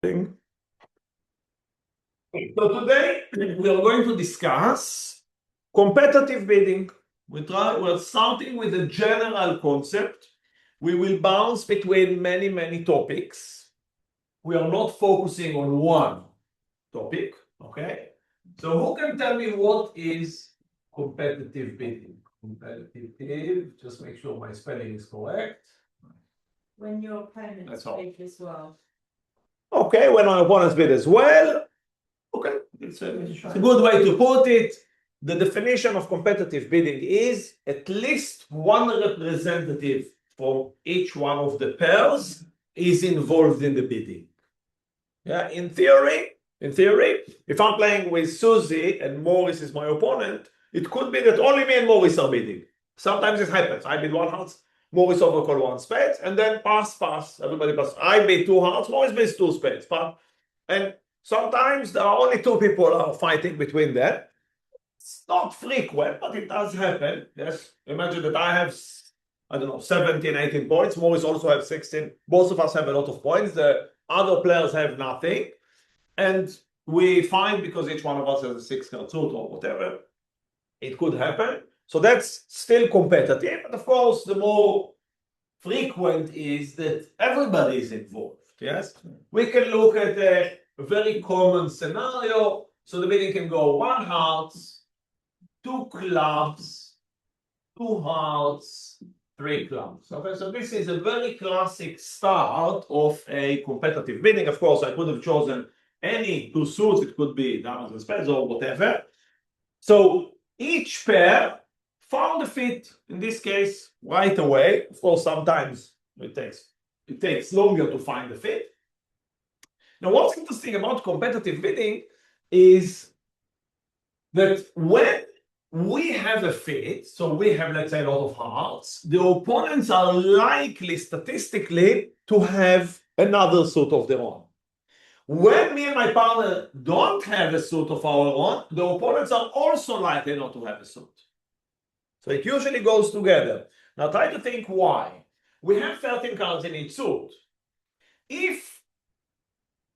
So today we are going to discuss competitive bidding. We're starting with a general concept. We will bounce between many topics. We are not focusing on one topic, okay? So who can tell me what is competitive bidding? Competitive, just make sure my spelling is correct. When your opponents bid as well. Okay, when my opponents bid as well. Okay, it's a good way to put it. The definition of competitive bidding is at least one representative from each one of the pairs is involved in the bidding. Yeah, in theory, if I'm playing with Susie and Morris is my opponent, it could be that only me and Morris are bidding. Sometimes it happens. I bid one hearts, Morris overcall one spades, and then pass. Everybody pass. I bid two hearts, Morris bids two spades. And sometimes there are only two people are fighting between them. It's not frequent, but it does happen. Yes. Imagine that I have, I don't know, 17, 18 points. Morris also have 16. Both of us have a lot of points. The other players have nothing. And we find because each one of us has a 6-card suit or whatever, it could happen. So that's still competitive. But of course, the more frequent is that everybody is involved. Yes. We can look at a very common scenario. So the bidding can go one hearts, two clubs, two hearts, three clubs. Okay, so this is a very classic start of a competitive bidding. Of course, I could have chosen any two suits. It could be diamonds and spades or whatever. So each pair found a fit, in this case, right away. Of course, sometimes it takes longer to find a fit. Now, what's interesting about competitive bidding is that when we have a fit, so we have, let's say, a lot of hearts, the opponents are likely statistically to have another suit of their own. When me and my partner don't have a suit of our own, the opponents are also likely not to have a suit. So it usually goes together. Now try to think why. We have 13 cards in each suit. If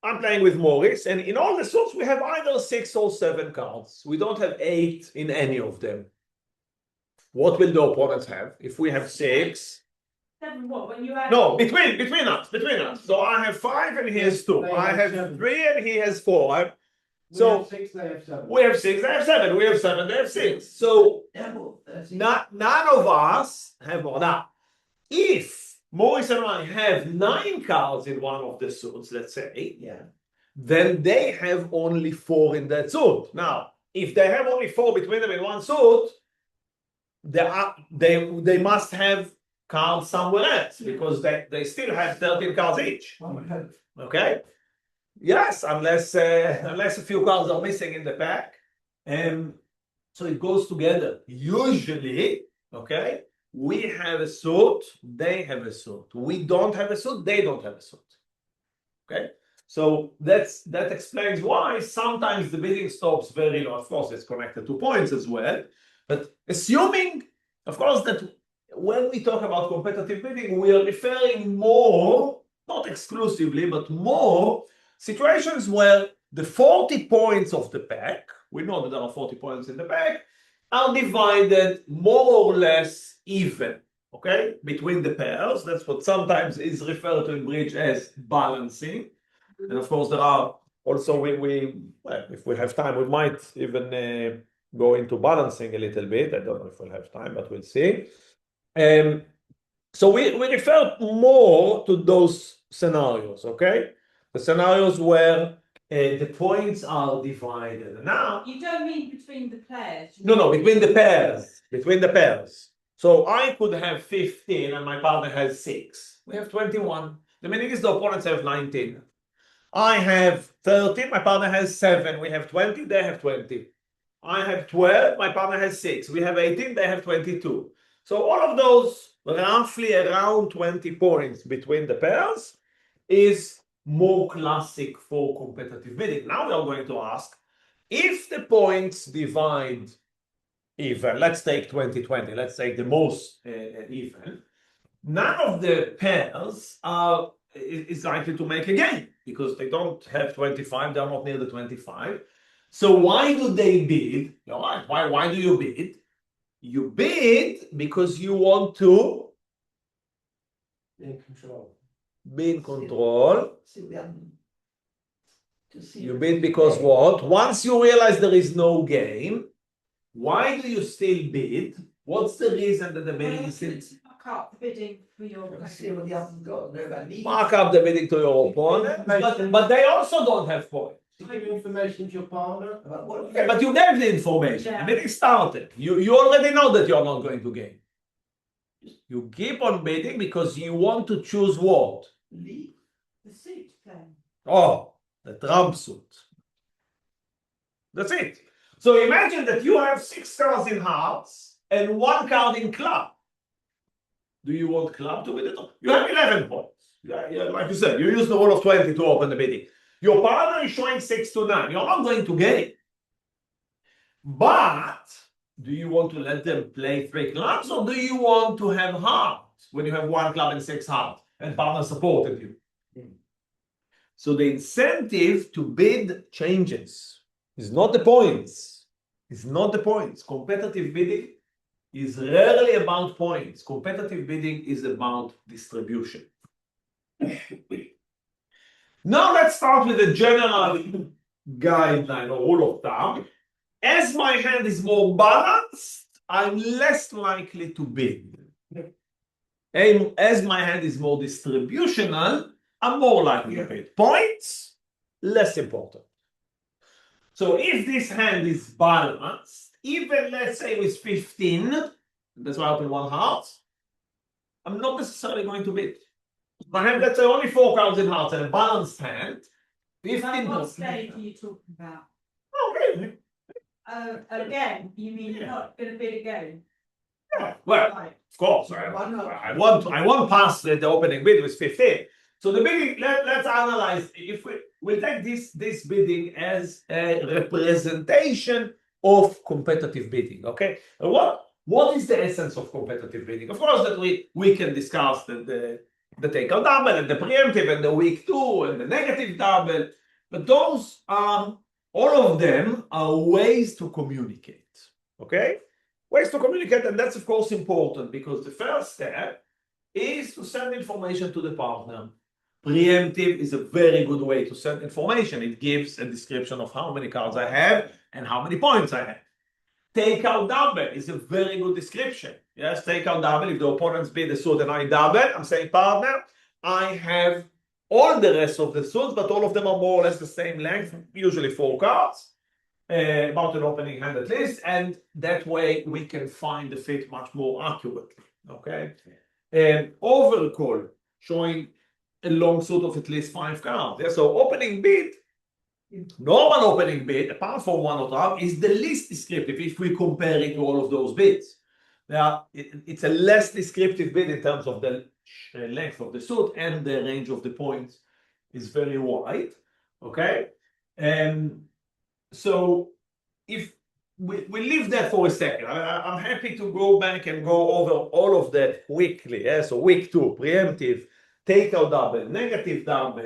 I'm playing with Morris, and in all the suits we have either 6 or 7 cards. We don't have 8 in any of them. What will the opponents have? If we have 6. 7 what? When you add... No, between us. So I have 5 and he has 2. I have 3 and he has 4. So we have 6, they have 7. We have 6, they have 7. We have 7, they have 6. So none of us have more. Now, if Morris and I have 9 cards in one of the suits, let's say, then they have only 4 in that suit. Now, if they have only 4 between them in one suit, they must have cards somewhere else because they still have 13 cards each. Okay? Yes, unless a few cards are missing in the pack. So it goes together. Usually, okay, we have a suit, they have a suit. We don't have a suit, they don't have a suit. Okay? So that explains why sometimes the bidding stops very low. Of course, it's connected to points as well. But assuming, of course, that when we talk about competitive bidding, we are referring more, not exclusively, but more situations where the 40 points of the pack, we know that there are 40 points in the pack, are divided more or less even, okay, between the pairs. That's what sometimes is referred to in bridge as balancing. And of course, there are also, well, if we have time, we might even go into balancing a little bit. I don't know if we'll have time, but we'll see. So we refer more to those scenarios, okay? The scenarios where the points are divided. Now, you don't mean between the players. No, between the pairs. Between the pairs. So I could have 15 and my partner has 6. We have 21. The meaning is the opponents have 19. I have 13, my partner has 7. We have 20, they have 20. I have 12, my partner has 6. We have 18, they have 22. So all of those roughly around 20 points between the pairs is more classic for competitive bidding. Now we are going to ask, if the points divide even, let's take 20-20, let's take the most even, none of the pairs are is likely to make a gain because they don't have 25, they're not near the 25. So why do they bid? All right, why do you bid? You bid because you want to Be in control. be in control. You bid because gain. what? Once you realize there is no gain, why do you still bid? What's the reason that the bidding is still? Mark up the bidding for your. See what the other's got. Know about needs. Mark up the bidding to your opponent, but they also don't have points. To give information to your partner about what. Okay, but you gave the information. The bidding started. You already know that you're not going to gain. You keep on bidding because you want to choose what? Leave. The suit then. Oh, the trump suit. That's it. So imagine that you have 6 cards in hearts and 1 card in club. Do you want club to bid it? You have 11 points. Yeah, like you said, you use the roll of 20 to open the bidding. Your partner is showing 6 to 9. You're not going to gain. But do you want to let them play 3 clubs or do you want to have hearts when you have 1 club and 6 hearts and partner supported you? So the incentive to bid changes. It's not the points. It's not the points. Competitive bidding is rarely about points. Competitive bidding is about distribution. Now let's start with a general guideline or rule of thumb. As my hand is more balanced, I'm less likely to bid. And as my hand is more distributional, I'm more likely to bid. Points, less important. So if this hand is balanced, even let's say with 15, that's why I open 1 heart, I'm not necessarily going to bid. If I have, let's say, only 4 cards in hearts and a balanced hand, 15. What stage are you talking about? Oh, really? Again, you mean you're not going to bid again? Yeah, well, Right. of course, I want past the opening bid with 15. So the bidding, let's analyze. If we'll take this bidding as a representation of competitive bidding, okay? What is the essence of competitive bidding? Of course, that we can discuss the takeout double and the preemptive and the weak 2 and the negative double, but those are, all of them are ways to communicate, okay? Ways to communicate, and that's of course important because the first step is to send information to the partner. Preemptive is a very good way to send information. It gives a description of how many cards I have and how many points I have. Takeout double is a very good description. Yes, takeout double, if the opponent's bid a suit and I double, I'm saying, partner, I have all the rest of the suits, but all of them are more or less the same length, usually 4 cards. About an opening hand at least, and that way we can find the fit much more accurately. Okay, overcall showing a long suit of at least 5 cards. Yeah? So opening bid, normal opening bid, apart from 1 or 2, is the least descriptive if we compare it to all of those bids. Now it's a less descriptive bid in terms of the length of the suit, and the range of the points is very wide. Okay, and so if we leave that for a second, I'm happy to go back and go over all of that quickly. Yeah? So week 2, preemptive, takeout double, negative double,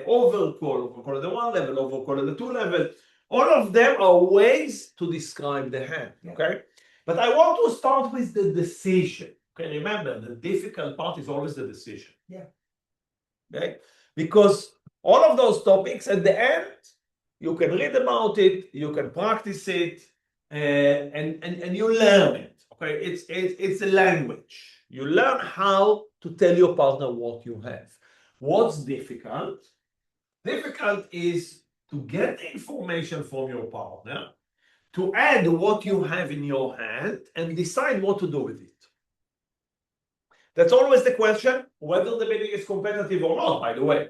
overcall at the 1 level, overcall at the 2 level. All of them are ways to describe the hand. Okay, but I want to start with the decision. Okay, remember the difficult part is always the decision. Yeah. Okay, because all of those topics at the end, you can read about it, you can practice it, and you learn it. Okay, it's a language. You learn how to tell your partner what you have. What's difficult? Difficult is to get the information from your partner, to add what you have in your hand, and decide what to do with it. That's always the question, whether the bidding is competitive or not, by the way.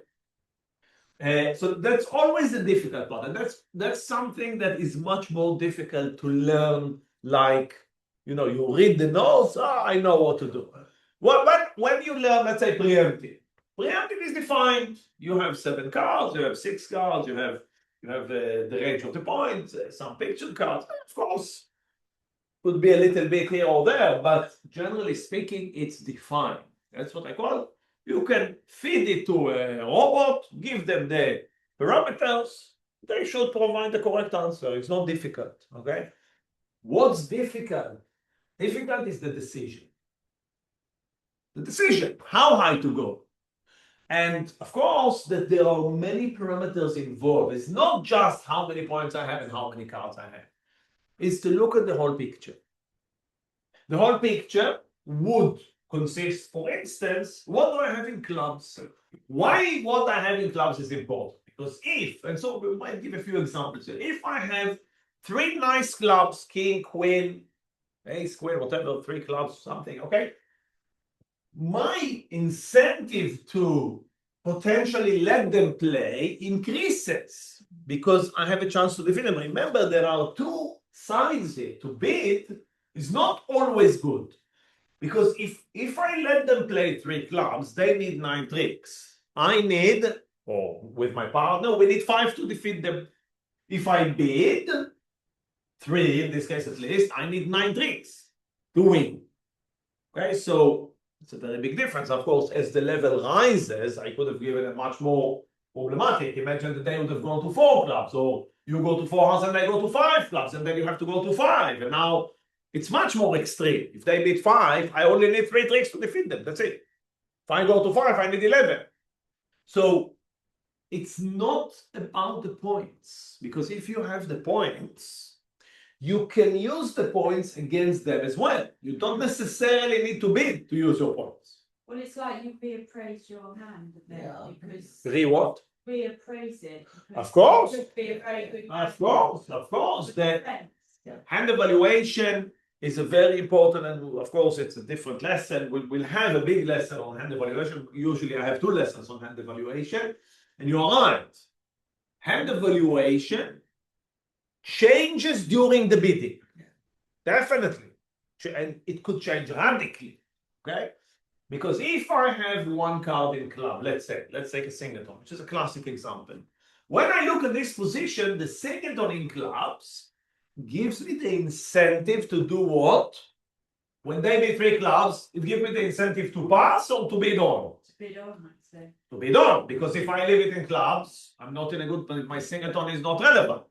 So that's always the difficult part, and that's something that is much more difficult to learn. Like, you know, you read the notes, I know what to do. When you learn, let's say, preemptive is defined. You have 7 cards, you have 6 cards, you have the range of the points, some pictured cards. Of course, could be a little bit here or there, but generally speaking, it's defined. That's what I call You can feed it to a robot, give them the parameters, they should provide the correct answer. It's not difficult, okay? What's difficult? Difficult is the decision. The decision, how high to go. And of course, that there are many parameters involved. It's not just how many points I have and how many cards I have. It's to look at the whole picture. The whole picture would consist, for instance, what do I have in clubs? Why what I have in clubs is important? Because if, and so we might give a few examples here. If I have three nice clubs, king, queen, ace, queen, whatever, three clubs, something, okay? My incentive to potentially let them play increases because I have a chance to defeat them. Remember, there are two sides here. To bid is not always good because if I let them play three clubs, they need 9 tricks. I need, or with my partner, we need 5 to defeat them. If I bid 3, in this case at least, I need 9 tricks to win. Okay, so it's a very big difference. Of course, as the level rises, I could have given a much more problematic. Imagine that they would have gone to 4 clubs, or you go to 4 hearts and they go to 5 clubs, and then you have to go to 5. And now it's much more extreme. If they beat 5, I only need 3 tricks to defeat them. That's it. If I go to 5, I need 11. So it's not about the points, because if you have the points, you can use the points against them as well. You don't necessarily need to bid to use your points. Well, it's like you reappraise your hand then, because What? reappraise it. Of course. It could be a very good Of course. The defense. hand evaluation is a very important, and of course it's a different lesson. We'll have a big lesson on hand evaluation. Usually I have 2 lessons on hand evaluation, and you're right. Hand evaluation changes during the bidding. Definitely. And it could change radically. Okay? Because if I have 1 card in club, let's take a singleton, which is a classic example. When I look at this position, the singleton in clubs gives me the incentive to do what? When they bid 3 clubs, it gives me the incentive to pass or to bid on? To bid on, I'd say. To bid on, because if I leave it in clubs, I'm not in a good position, my singleton is not relevant.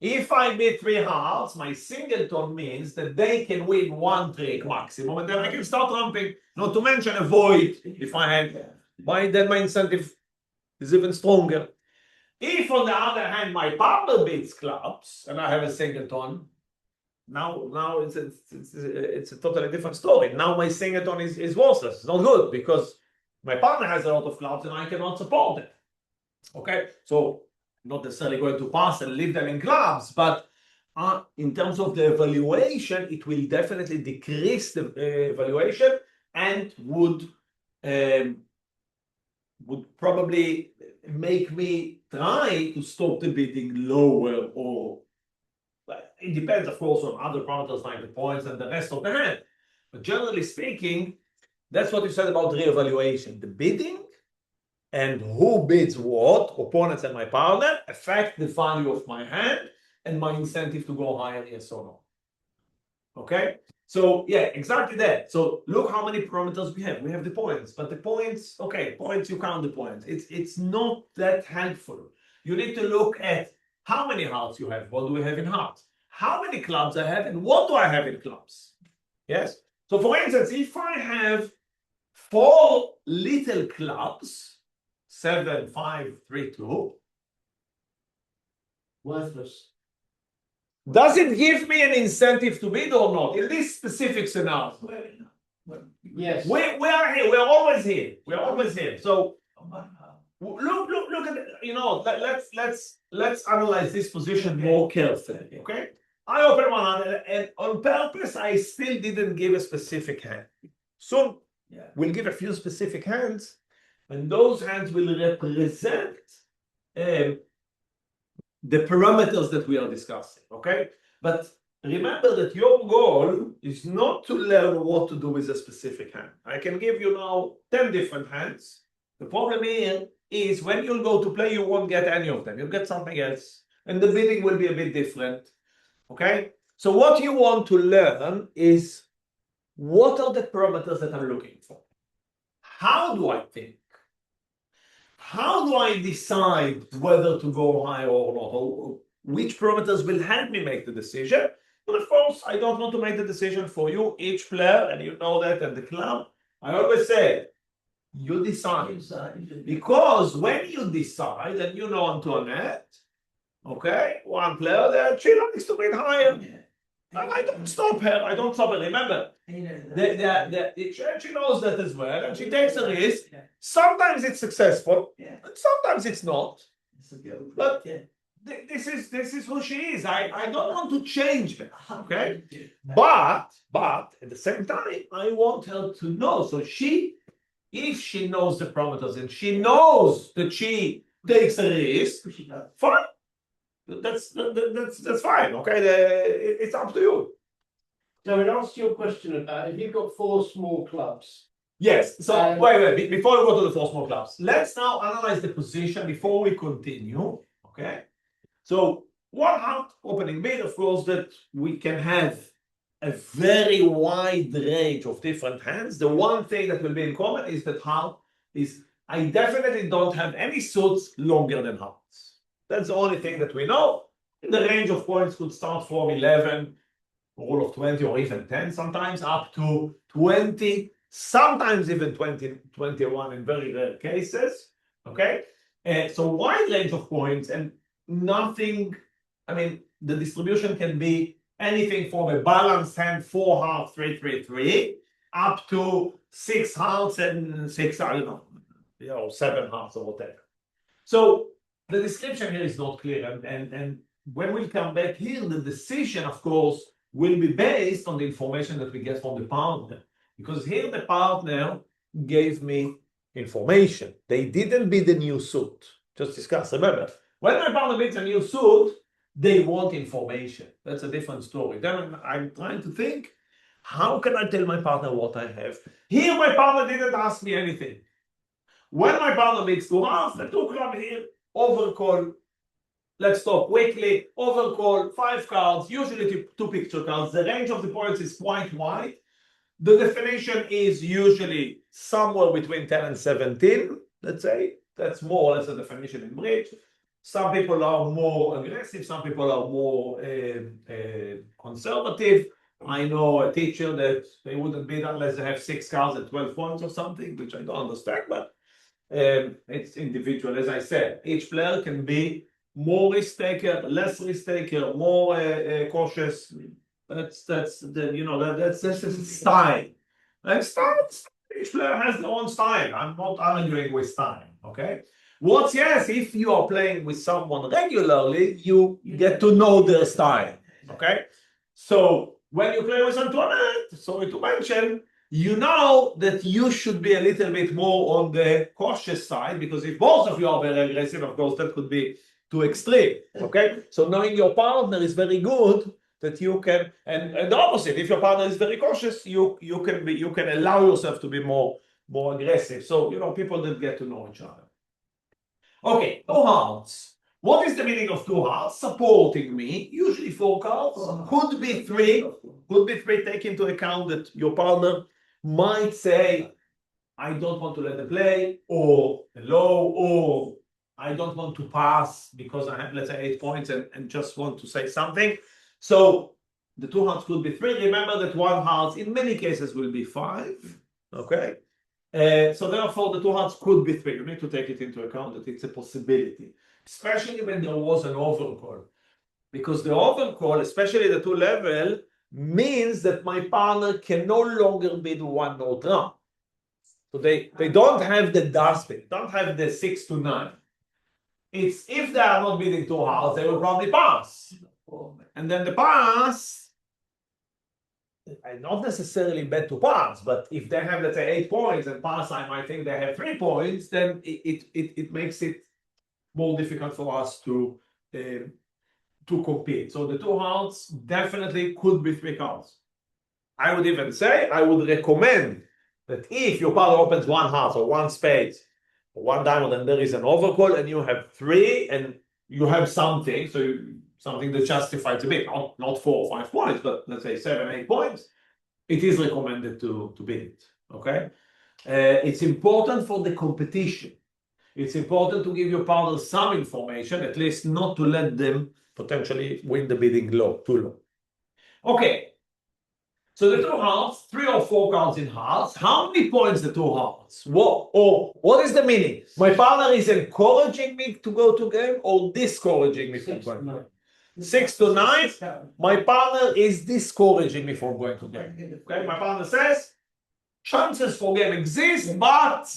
If I bid 3 hearts, my singleton means that they can win 1 trick maximum, and then I can start ramping, not to mention a void if I have, then my incentive is even stronger. If, on the other hand, my partner bids clubs and I have a singleton, now it's a totally different story. Now my singleton is worthless. It's not good because my partner has a lot of clubs and I cannot support it. Okay, so not necessarily going to pass and leave them in clubs, but in terms of the evaluation, it will definitely decrease the evaluation and would probably make me try to stop the bidding lower, or it depends, of course, on other parameters like the points and the rest of the hand. But generally speaking, that's what you said about re-evaluation. The bidding and who bids what, opponents and my partner, affect the value of my hand and my incentive to go higher, yes or no. Okay? So yeah, exactly that. So look how many parameters we have. We have the points, but the points, okay, points, you count the points. It's not that helpful. You need to look at how many hearts you have. What do we have in hearts? How many clubs I have and what do I have in clubs? Yes? So for instance, if I have 4 little clubs, 7, 5, 3, 2. Worthless. Does it give me an incentive to bid or not? In this specific scenario. Yes. We are here. We are always here. We are always here. So look at, you know, let's analyze this position more carefully. Okay? I open one hand and on purpose I still didn't give a specific hand. Soon we'll give a few specific hands. And those hands will represent the parameters that we are discussing, okay? But remember that your goal is not to learn what to do with a specific hand. I can give you now 10 different hands. The problem here is when you'll go to play, you won't get any of them. You'll get something else. And the bidding will be a bit different, okay? So what you want to learn is what are the parameters that I'm looking for? how do I think? How do I decide whether to go higher or not? Or which parameters will help me make the decision? But of course, I don't want to make the decision for you, each player, and you know that at the club. I always say, you decide. Because when you decide, and you know Antoinette, okay, one player there, she likes to bid higher. And I don't stop her. I don't stop her. Remember, she knows that as well, and she takes a risk. Sometimes it's successful, and sometimes it's not. But this is who she is. I don't want to change her. Okay, but at the same time, I want her to know. So if she knows the parameters and she knows that she takes a risk, fine. That's fine. Okay, it's up to you. So it answers your question about if you've got 4 small clubs. Yes. So wait. Before we go to the 4 small clubs, let's now analyze the position before we continue. Okay. So one hand opening bid, of course, that we can have a very wide range of different hands. The one thing that will be in common is that I definitely don't have any suits longer than hearts. That's the only thing that we know. The range of points could start from 11, rule of 20, or even 10 sometimes, up to 20, sometimes even 20, 21 in very rare cases. Okay? So wide range of points and nothing, I mean, the distribution can be anything from a balanced hand, 4 hearts, 3, 3, 3, up to 6 hearts and 6, I don't know, 7 hearts or whatever. So the description here is not clear, and when we come back here, the decision, of course, will be based on the information that we get from the partner. Because here the partner gave me information. They didn't bid a new suit. Just discuss. Remember, when my partner bids a new suit, they want information. That's a different story. Then I'm trying to think, how can I tell my partner what I have? Here my partner didn't ask me anything. When my partner bids 2 hearts, the 2 club here, overcall. Let's talk quickly. Overcall, 5 cards, usually 2 picture cards. The range of the points is quite wide. The definition is usually somewhere between 10 and 17, let's say. That's more or less a definition in bridge. Some people are more aggressive, some people are more conservative. I know a teacher that they wouldn't bid unless they have 6 cards at 12 points or something, which I don't understand, but it's individual. As I said, each player can be more risk taker, less risk taker, more cautious. That's a style. And style, each player has their own style. I'm not arguing with style. Okay. Yes, if you are playing with someone regularly, you get to know their style. Okay. So when you play with Antoinette, sorry to mention, you know that you should be a little bit more on the cautious side, because if both of you are very aggressive, of course, that could be too extreme. Okay. So knowing your partner is very good, that you can, and the opposite, if your partner is very cautious, you can allow yourself to be more aggressive. So people that get to know each other. Okay, 2 hearts. What is the meaning of 2 hearts? Supporting me, usually 4 cards, could be 3. Take into account that your partner might say, I don't want to let them play, or low, or I don't want to pass because I have, let's say, 8 points and just want to say something. So the 2 hearts could be 3. Remember that 1 heart in many cases will be 5. Okay. So therefore the 2 hearts could be 3. You need to take it into account that it's a possibility, especially when there was an overcall. Because the overcall, especially the 2 level, means that my partner can no longer bid 1 note round. So they don't have the dust bid, don't have the 6 to 9. It's if they are not bidding 2 hearts, they will probably pass. And then the pass, I not necessarily bet to pass, but if they have, let's say, 8 points and pass, I might think they have 3 points, then it makes it more difficult for us to compete. So the 2 hearts definitely could be 3 cards. I would even say, I would recommend that if your partner opens 1 heart or 1 spade or 1 diamond and there is an overcall and you have 3 and you have something, so something that justifies a bid, not 4 or 5 points, but let's say 7, 8 points, it is recommended to bid it. Okay. It's important for the competition. It's important to give your partner some information, at least not to let them potentially win the bidding too low. Okay. So the two hearts, 3 or 4 cards in hearts. How many points the two hearts? What is the meaning? My partner is encouraging me to go to game or discouraging me from going to game? 6 to 9. My partner is discouraging me from going to game. Okay, my partner says chances for game exist, but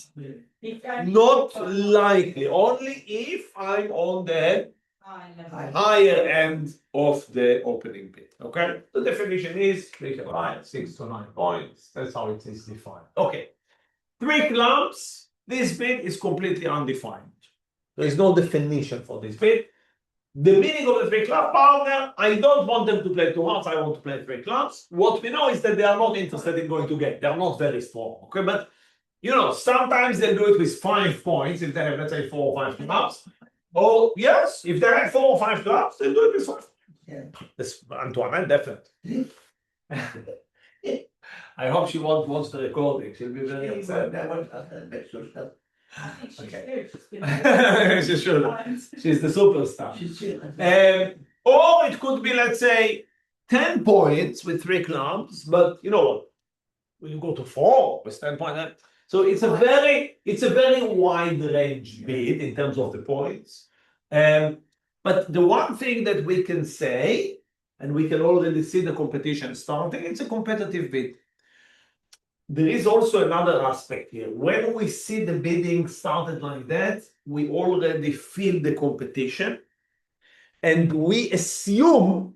not likely. Only if I'm on the higher end of the opening bid. Okay, the definition is 6 to 9 points. That's how it is defined. Okay, 3 clubs. This bid is completely undefined. There is no definition for this bid. The meaning of the 3 club partner, I don't want them to play 2 hearts, I want to play 3 clubs. What we know is that they are not interested in going to game. They are not very strong. Okay, but you know, sometimes they do it with 5 points if they have, let's say, 4 or 5 clubs. Oh, yes, if they have 4 or 5 clubs, they do it with 5. Yeah. That's Antoinette, definitely. I hope she won't watch the recording. She'll be very upset. Okay. She should. She's the superstar. Or it could be, let's say, 10 points with 3 clubs, but you know what? When you go to 4 with 10 points, so it's a very wide range bid in terms of the points. But the one thing that we can say, and we can already see the competition starting, it's a competitive bid. There is also another aspect here. When we see the bidding started like that, we already feel the competition, and we assume,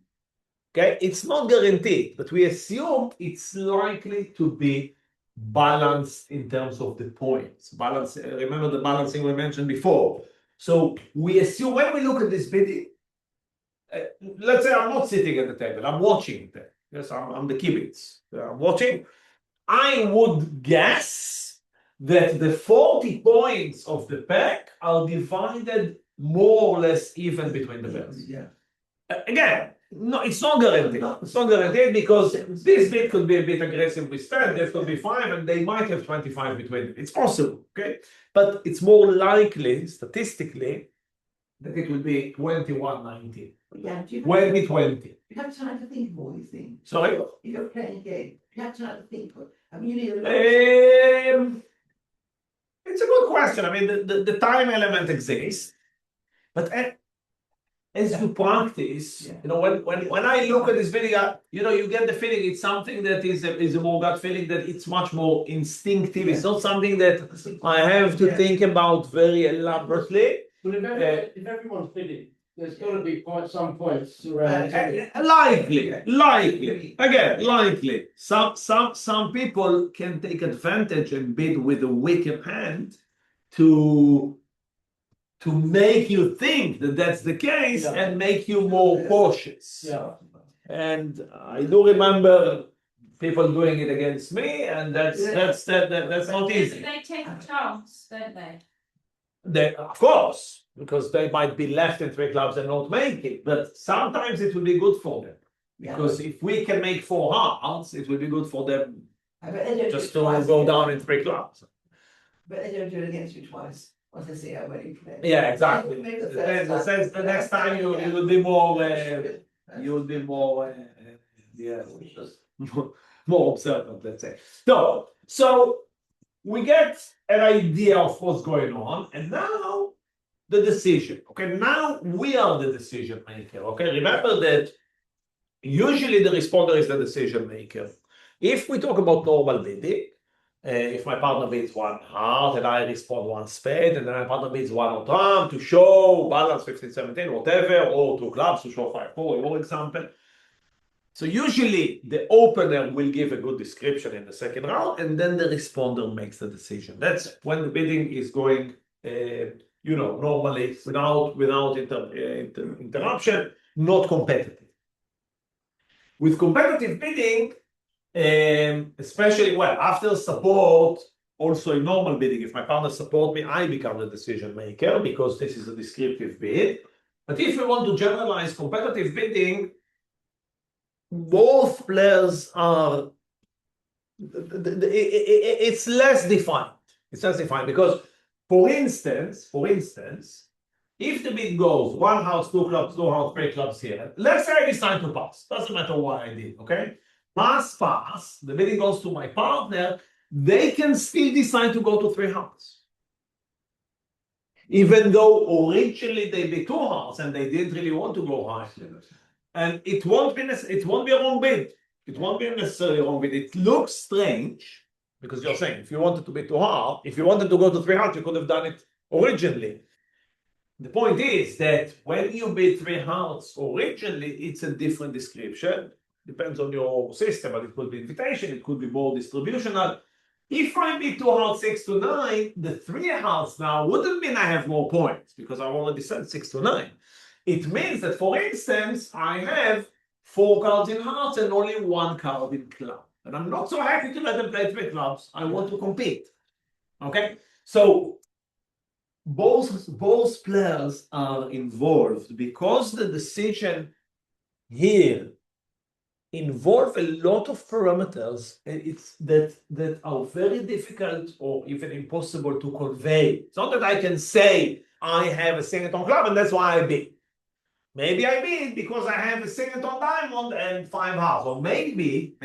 okay, it's not guaranteed, but we assume it's likely to be balanced in terms of the points. Balance. Remember the balancing we mentioned before. So we assume when we look at this bidding, let's say I'm not sitting at the table, I'm watching it. Yes, I'm the kibitz. I'm watching. I would guess that the 40 points of the pack are divided more or less even between the pairs. Yeah. Again, no, it's not guaranteed. It's not guaranteed because this bid could be a bit aggressive with 10, this could be 5, and they might have 25 between them. It's possible, okay? But it's more likely, statistically, that it will be 21-19. Yeah, 20-20. You have time to think of all these things. Sorry? You're playing a game. You have time to think of it. I mean, you need it's a good question. I mean, the time element exists, but as you practice, you know, when I look at this video, you know, you get the feeling it's something that is a more gut feeling, that it's much more instinctive. It's not something that I have to think about very elaborately. But if everyone's bidding, there's got to be quite some points around. Likely. Again, likely. Some people can take advantage and bid with a weaker hand to make you think that that's the case and make you more cautious. Yeah. And I do remember people doing it against me, and that's not easy. They take a chance, don't they? Of course, because they might be left in 3 clubs and not make it. But sometimes it will be good for them. Because if we can make 4 hearts, it will be good for them just to go down in 3 clubs. But they don't do it against you twice. Once they see how well you play. Yeah, exactly. The next time you will be more more observant, let's say. So we get an idea of what's going on, and now the decision. Okay, now we are the decision maker. Okay, remember that usually the responder is the decision maker. If we talk about normal bidding, if my partner bids 1 heart and I respond 1 spade, and then my partner bids 1 on trump to show balance 15-17, whatever, or 2 clubs to show 5-4, for example. So usually the opener will give a good description in the second round, and then the responder makes the decision. That's when the bidding is going, you know, normally without interruption, not competitive. With competitive bidding, especially after support, also in normal bidding, if my partner support me, I become the decision maker because this is a descriptive bid. But if we want to generalize competitive bidding, both players are it's less defined. It's less defined because, for instance, if the bid goes 1 house, 2 clubs, 2 house, 3 clubs here, let's say I decide to pass. Doesn't matter what I did, okay? Pass. The bidding goes to my partner. They can still decide to go to 3 house. Even though originally they bid 2 house and they didn't really want to go high. And it won't be a wrong bid. It won't be necessarily wrong bid. It looks strange because you're saying if you wanted to bid too hard, if you wanted to go to 3 house, you could have done it originally. The point is that when you bid 3 house originally, it's a different description. Depends on your system, but it could be invitation, it could be more distributional. If I bid 2 house 6 to 9, the 3 house now wouldn't mean I have more points because I've already said 6 to 9. It means that, for instance, I have 4 cards in hearts and only 1 card in club. And I'm not so happy to let them play 3 clubs. I want to compete. Okay? So both players are involved because the decision here involve a lot of parameters that are very difficult or even impossible to convey. It's not that I can say I have a singleton club and that's why I bid. Maybe I bid because I have a singleton diamond and 5 hearts. Or maybe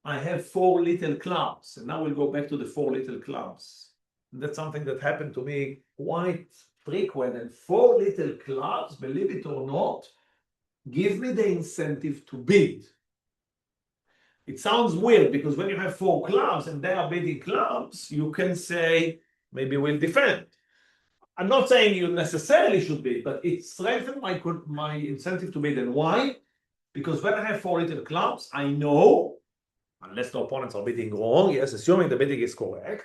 I have 4 little clubs. And now we'll go back to the 4 little clubs. That's something that happened to me quite frequent. And 4 little clubs, believe it or not, give me the incentive to bid. It sounds weird because when you have 4 clubs and they are bidding clubs, you can say, maybe we'll defend. I'm not saying you necessarily should bid, but it strengthened my incentive to bid. And why? Because when I have 4 little clubs, I know, unless the opponents are bidding wrong, yes, assuming the bidding is correct,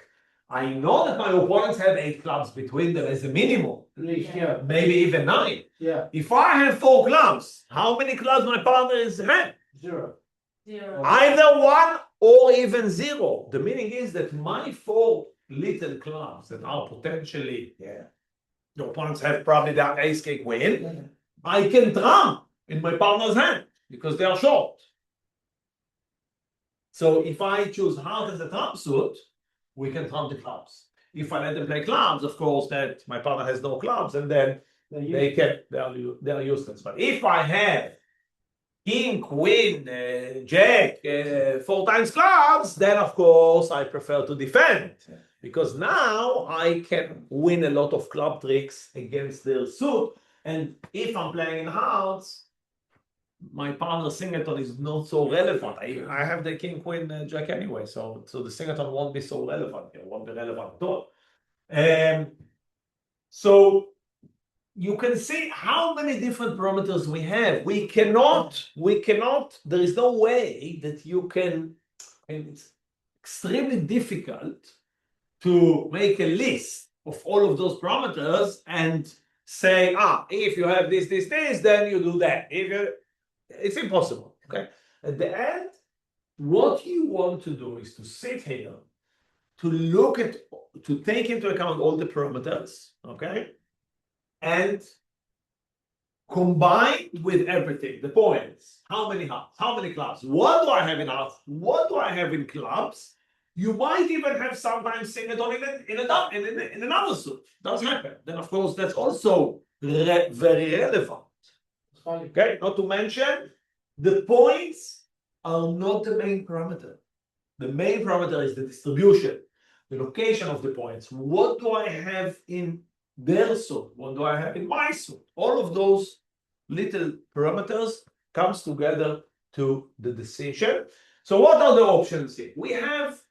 I know that my opponents have 8 clubs between them as a minimum. At least, yeah. Maybe even 9. Yeah. If I have 4 clubs, how many clubs my partner is had? 0. Either 1 or even 0. The meaning is that my 4 little clubs that are potentially, the opponents have probably the ace king queen, I can trump in my partner's hand because they are short. So if I choose heart as a trump suit, we can trump the clubs. If I let them play clubs, of course, that my partner has no clubs, and then they're useless. But if I have king, queen, jack, 4 times clubs, then of course I prefer to defend because now I can win a lot of club tricks against their suit. And if I'm playing in hearts, my partner's singleton is not so relevant. I have the king, queen, jack anyway, so the singleton won't be so relevant. It won't be relevant at all. So you can see how many different parameters we have. We cannot, there is no way that you can, and it's extremely difficult to make a list of all of those parameters and say, if you have this, then you do that. It's impossible, okay? At the end, what you want to do is to sit here, to take into account all the parameters, okay? And combine with everything, the points, how many hearts, how many clubs, what do I have in hearts, what do I have in clubs? You might even have sometimes singleton in another suit. Does happen. Then of course that's also very relevant. Okay, not to mention the points are not the main parameter. The main parameter is the distribution, the location of the points. What do I have in their suit? What do I have in my suit? All of those little parameters comes together to the decision. So what are the options here? We have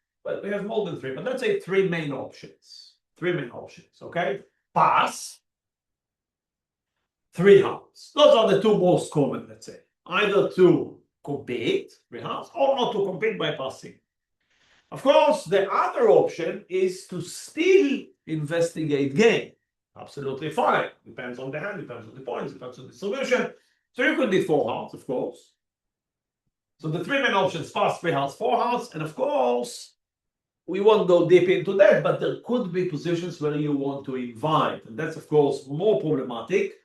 more than 3, but let's say 3 main options. 3 main options, okay? Pass, 3 hearts. Those are the 2 most common, let's say. Either to compete, 3 hearts, or not to compete by passing. Of course, the other option is to still investigate game. Absolutely fine. Depends on the hand, depends on the points, depends on the distribution. So you could be 4 hearts, of course. So the 3 main options, pass, 3 hearts, 4 hearts, and of course, we won't go deep into that, but there could be positions where you want to invite. And that's, of course, more problematic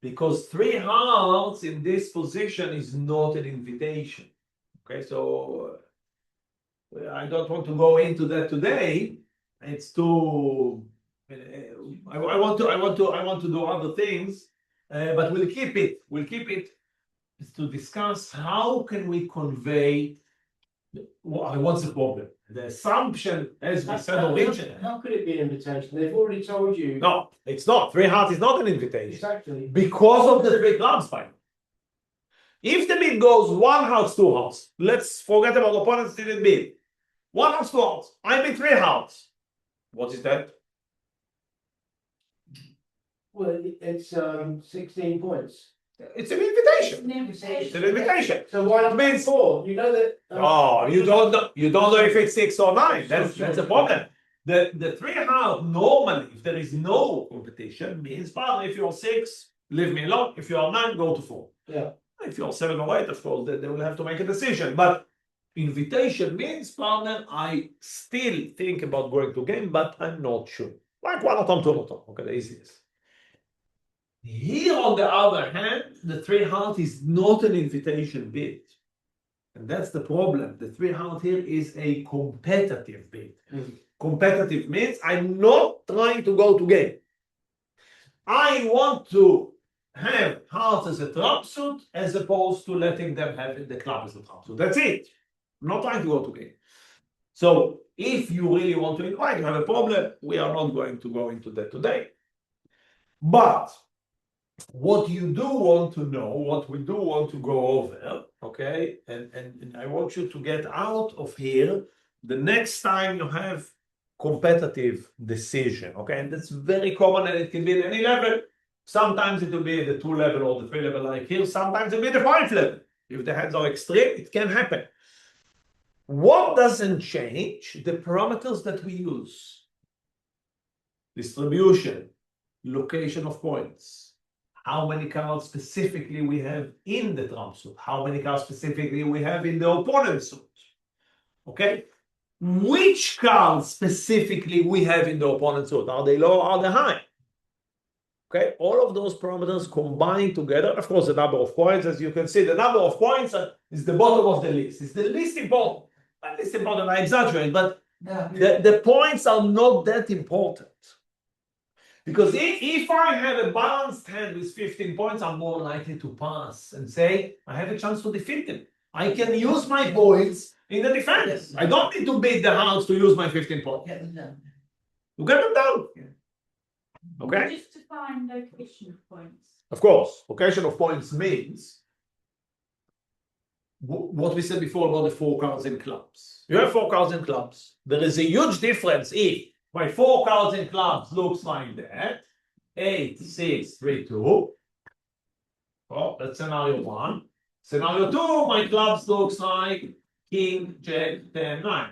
because 3 hearts in this position is not an invitation. Okay, so I don't want to go into that today. It's too. I want to do other things, but we'll keep it. We'll keep it to discuss how can we convey. What's the problem? The assumption, as we said originally. How could it be an invitation? They've already told you. No, it's not. Three hearts is not an invitation. Exactly. Because of the three clubs final. If the bid goes one house, two house, let's forget about opponents didn't bid. One house, two house. I bid three house. What is that? Well, it's 16 points. It's an invitation. An invitation. It's an invitation. So why not Means- 4? You know that. Oh, you don't know if it's 6 or 9. That's a problem. The three heart normally, if there is no competition, means partner, if you're 6, leave me alone. If you are 9, go to 4. Yeah. If you're 7 or 8, of course, they will have to make a decision. But invitation means, partner, I still think about going to game, but I'm not sure. Like one atom, two atom. Okay, the easiest. Here, on the other hand, the three heart is not an invitation bid. And that's the problem. The three heart here is a competitive bid. Competitive means I'm not trying to go to game. I want to have hearts as a trump suit as opposed to letting them have the club as a trump suit. That's it. I'm not trying to go to game. So if you really want to inquire, you have a problem, we are not going to go into that today. But what you do want to know, what we do want to go over, okay, and I want you to get out of here the next time you have competitive decision, okay, and that's very common and it can be at any level. Sometimes it will be at the 2 level or the 3 level like here, sometimes it will be the 5 level. If the hands are extreme, it can happen. What doesn't change? The parameters that we use. Distribution, location of points. How many cards specifically we have in the trump suit? How many cards specifically we have in the opponent's suit? Okay? Which cards specifically we have in the opponent's suit? Are they low or are they high? Okay, all of those parameters combined together. Of course, the number of points, as you can see, the number of points is the bottom of the list. It's the least important. Not least important, I exaggerate, but the points are not that important. Because if I have a balanced hand with 15 points, I'm more likely to pass and say, I have a chance to defeat him. I can use my points in the defense. I don't need to beat the house to use my 15 points. Get them done. You get them down. Okay? Just to find location of points. Of course, location of points means what we said before about the 4 cards in clubs. You have 4 cards in clubs. There is a huge difference if my 4 cards in clubs looks like that. 8, 6, 3, 2. Oh, that's scenario 1. Scenario 2, my clubs looks like King, Jack, 10, 9.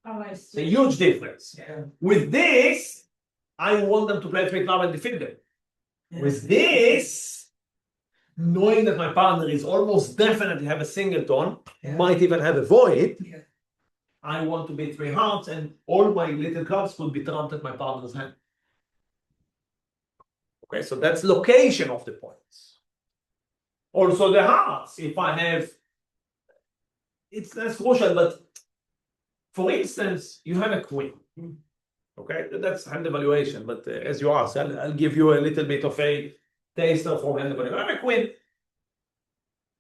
Oh, I It's a see. huge difference. Yeah. With this, I want them to play 3 club and defeat them. Yeah. With this, knowing that my partner is almost definitely have a singleton, Yeah. might even have a void, Yeah. I want to be 3 hearts and all my little clubs could be trumped at my partner's hand. Okay, so that's location of the points. Also the hearts, if I have, it's less crucial, but for instance, you have a queen. Okay, that's hand evaluation, but as you asked, I'll give you a little bit of a taster from hand evaluation. I have a queen,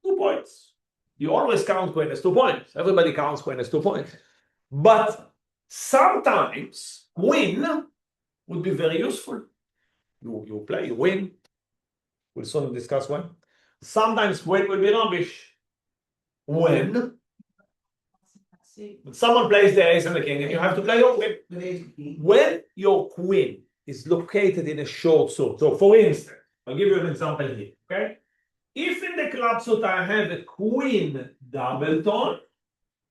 2 points. You always count queen as 2 points. Everybody counts queen as 2 points. But sometimes queen would be very useful. You play, you win. We'll soon discuss when. Sometimes queen will be rubbish. When I see. someone plays the ace and the king and you have to play your queen. With ace king. When your queen is located in a short suit, so for instance, I'll give you an example here, okay? If in the club suit I have a queen double tone,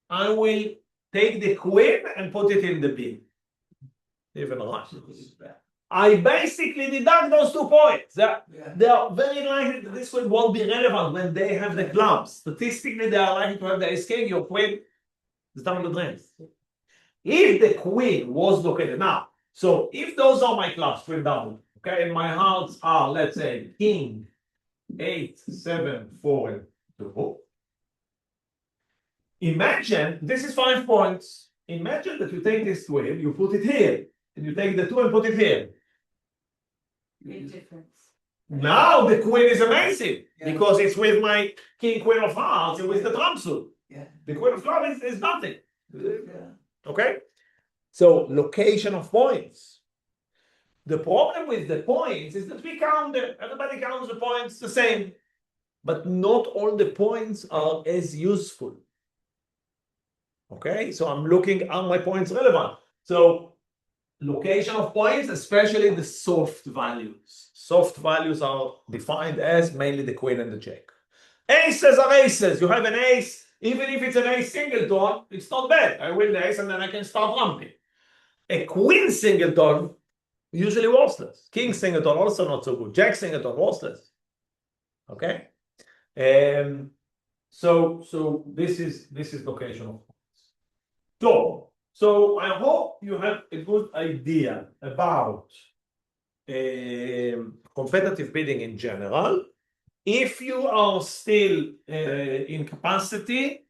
I will take the queen and put it in the bin. Even right. I basically deduct those 2 points. Yeah. They are very likely that this one won't be relevant when they have the clubs. Statistically, they are likely to have the ace king, your queen is down the drain. If the queen was located now, so if those are my clubs, queen double, okay, and my hearts are, let's say, king, 8, 7, 4, and 2. Imagine this is 5 points. Imagine that you take this 12, you put it here, and you take the 2 and put it here. Big difference. Now the queen is amazing Yeah. because it's with my king, queen of hearts, and with the trump suit. Yeah. The queen of clubs is nothing. Yeah. Okay? So location of points. The problem with the points is that we count them. Everybody counts the points the same. But not all the points are as useful. Okay? So I'm looking, are my points relevant? So location of points, especially the soft values. Soft values are defined as mainly the queen and the jack. Aces are aces. You have an ace, even if it's an ace singleton, it's not bad. I win the ace and then I can start ramping. A queen singleton, usually worthless. King singleton, also not so good. Jack singleton, worthless. Okay? So this is location of points. So I hope you have a good idea about competitive bidding in general. If you are still in capacity,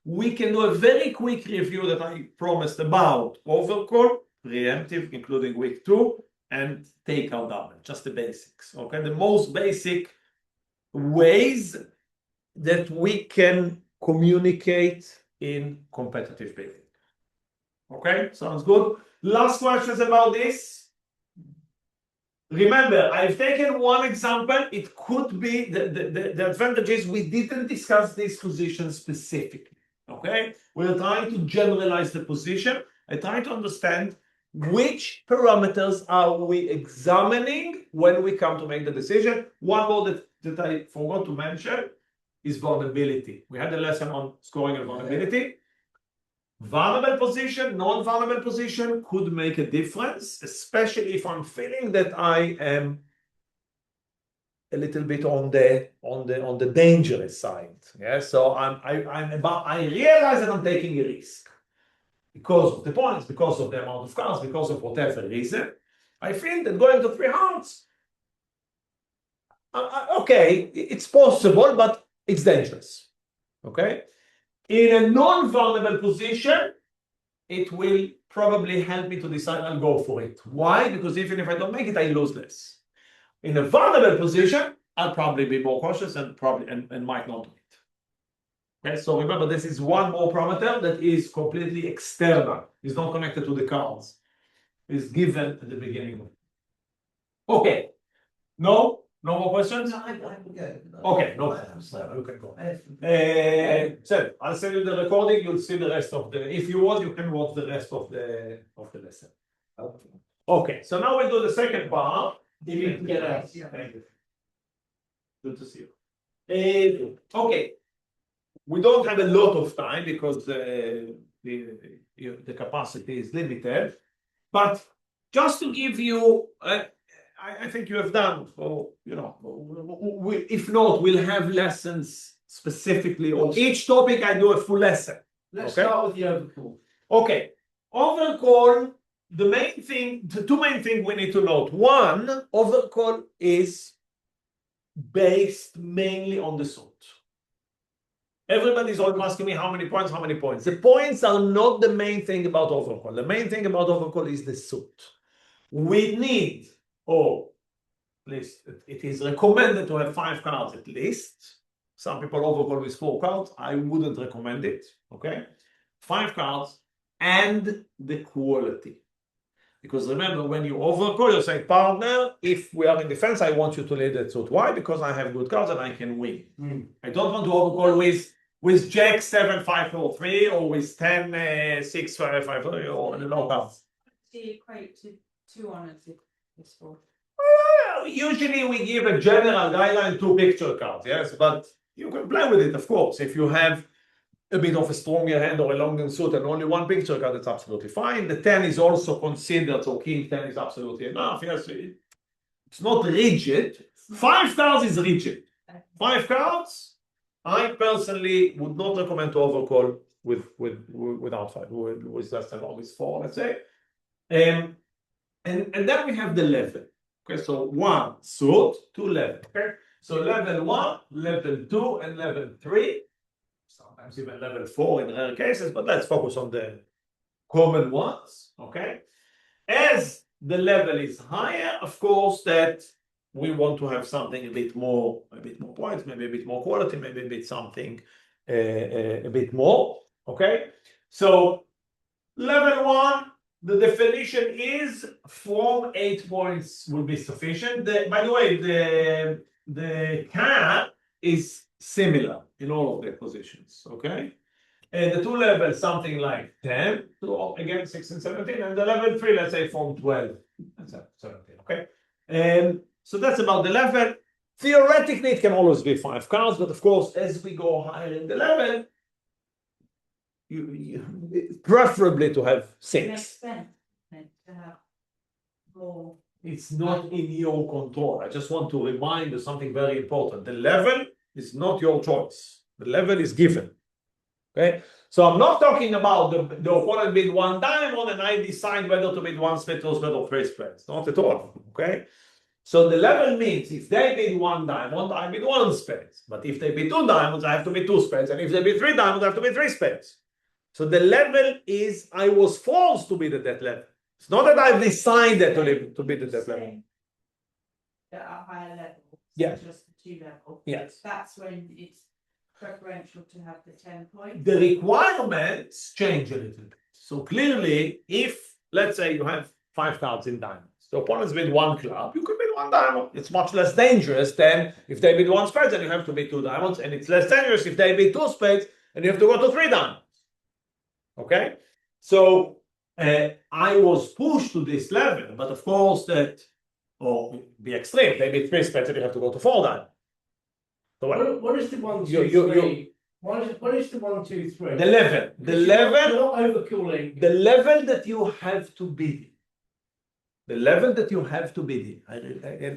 we can do a very quick review that I promised about overcall, preemptive, including week 2, and takeout double, just the basics. Okay, the most basic ways that we can communicate in competitive bidding. Okay, sounds good. Last questions about this. Remember, I've taken one example. It could be the advantage is we didn't discuss this position specifically. Okay, we're trying to generalize the position. I try to understand which parameters are we examining when we come to make the decision. One more that I forgot to mention is vulnerability. We had a lesson on scoring and vulnerability. Vulnerable position, non-vulnerable position could make a difference, especially if I'm feeling that I am a little bit on the dangerous side. Yeah, so I realize that I'm taking a risk because of the points, because of the amount of cards, because of whatever reason. I feel that going to 3 hearts, okay, it's possible, but it's dangerous. Okay. In a non-vulnerable position, it will probably help me to decide I'll go for it. Why? Because even if I don't make it, I lose less. In a vulnerable position, I'll probably be more cautious and might not do it. Okay, so remember, this is one more parameter that is completely external. It's not connected to the cards. It's given at the beginning. Okay. No more questions? No, I can go. Okay, no problems. You can go. So I'll send you the recording. You'll see the rest of the. If you want, you can watch the rest of the lesson. Okay. So now we'll do the second part. If you can get out. Thank you. Good to see you. Okay. We don't have a lot of time because the capacity is limited, but just to give you. I think you have done, or if not, we'll have lessons specifically on each topic. I do a full lesson. Let's start with the overcall. Okay, overcall. The two main things we need to note. One, overcall is based mainly on the suit. Everybody's always asking me how many points. The points are not the main thing about overcall. The main thing about overcall is the suit. We need. Or at least it is recommended to have 5 cards at least. Some people overcall with 4 cards. I wouldn't recommend it. Okay, 5 cards and the quality. Because remember, when you overcall, you say, partner, if we are in defense, I want you to lead that suit. Why? Because I have good cards and I can win. I don't want to overcall with Jack 7 5 4 3 or with 10 6 5 5 3 or no cards. Do you equate to 2 honors this for? Well, usually we give a general guideline 2 picture cards, yes, but you can play with it, of course. If you have a bit of a stronger hand or a longer suit and only 1 picture card, it's absolutely fine. The 10 is also considered, so king 10 is absolutely enough. Yes, it's not rigid. 5 cards is rigid. 5 cards, I personally would not recommend to overcall without 5, with less than or with 4, let's say. And then we have the level. Okay, so 1 suit, 2 level. Okay, so level 1, level 2, and level 3. sometimes even level 4 in rare cases, but let's focus on the common ones, okay? As the level is higher, of course, that we want to have something a bit more points, maybe a bit more quality, maybe a bit something a bit more, okay? So level 1, the definition is from 8 points will be sufficient. By the way, the cap is similar in all of their positions, okay? And the 2 levels, something like 10 to again 16, 17, and the level 3, let's say from 12 and 17, okay? And so that's about the level. Theoretically, it can always be 5 cards, but of course, as we go higher in the level, preferably to have 6. Makes sense to have more. It's not in your control. I just want to remind you something very important. The level is not your choice. The level is given. Okay? So I'm not talking about the opponent bid 1 diamond and I decide whether to bid 1 spade, 2 spade, or 3 spades. Not at all. Okay? So the level means if they bid 1 diamond, I bid 1 spade. But if they bid 2 diamonds, I have to bid 2 spades. And if they bid 3 diamonds, I have to bid 3 spades. So the level is I was forced to bid at that level. It's not that I've decided to bid at that level. At a higher level, Yes. just the 2 level. Yes. That's when it's preferential to have the 10 points. The requirements change a little bit. So clearly, if let's say you have 5 cards in diamonds, the opponents bid 1 club, you could bid 1 diamond. It's much less dangerous than if they bid 1 spade and you have to bid 2 diamonds, and it's less dangerous if they bid 2 spades and you have to go to 3 diamonds. Okay, so I was pushed to this level, but of course that, or be extreme, they bid 3 spades and you have to go to 4 diamonds. So What is the 1, 2, 3? What is the 1, 2, 3? the level, You're not overcooling. the level that you have to bid. The level that you have to bid in,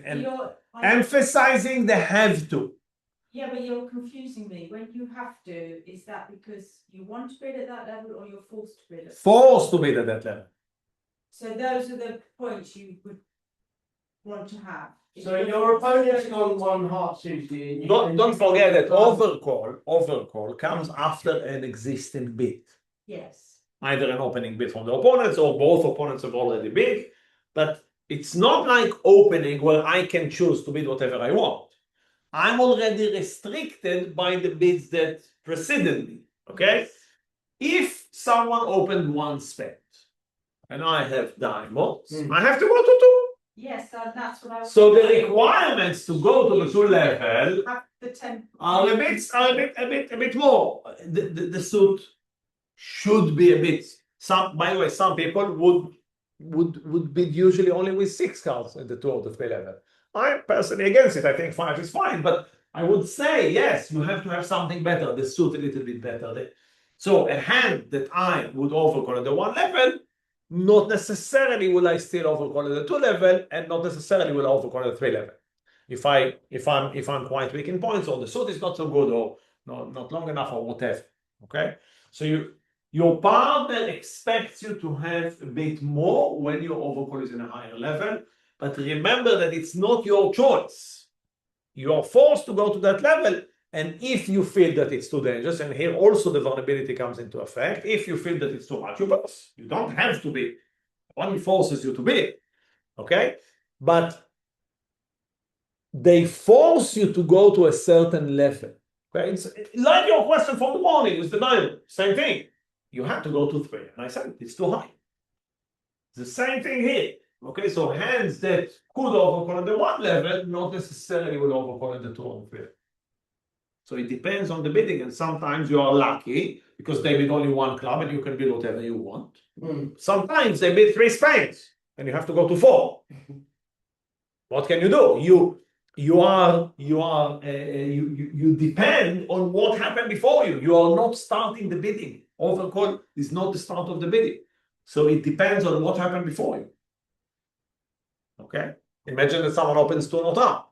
and emphasizing the have to. Yeah, but you're confusing me. When you have to, is that because you want to bid at that level or you're forced to bid at that level? Forced to bid at that level. So those are the points you would want to have. So your opponent's gone 1 heart suited. Don't forget that overcall comes after an existing bid. Yes. Either an opening bid from the opponents or both opponents have already bid. But it's not like opening where I can choose to bid whatever I want. I'm already restricted by the bids that preceded me. Okay? If someone opened 1 spade and I have diamonds, I have to go to 2. Yes, that's what I was. So the requirements to go to the 2 level have the 10 are a bit more. The suit should be a bit. By the way, some people would bid usually only with 6 cards at the 2 or the 3 level. I'm personally against it. I think 5 is fine, but I would say yes, you have to have something better. The suit a little bit better. So a hand that I would overcall at the 1 level, not necessarily will I still overcall at the 2 level, and not necessarily will I overcall at the 3 level. If I'm quite weak in points, or the suit is not so good, or not long enough, or whatever. Okay, so your partner expects you to have a bit more when your overcall is in a higher level, but remember that it's not your choice. You are forced to go to that level, and if you feel that it's too dangerous, and here also the vulnerability comes into effect, if you feel that it's too much, you pass. You don't have to be. Only forces you to be. Okay? But they force you to go to a certain level. Okay? It's like your question from the morning with the diamond. Same thing. You have to go to 3. And I said, it's too high. It's the same thing here. Okay, so hands that could overcall at the 1 level, not necessarily will overcall at the 2 or 3. So it depends on the bidding, and sometimes you are lucky because they bid only 1 club and you can bid whatever you want. Sometimes they bid 3 spades and you have to go to 4. What can you do? You depend on what happened before you. You are not starting the bidding. Overcall is not the start of the bidding. So it depends on what happened before you. Okay? Imagine that someone opens 2 Notre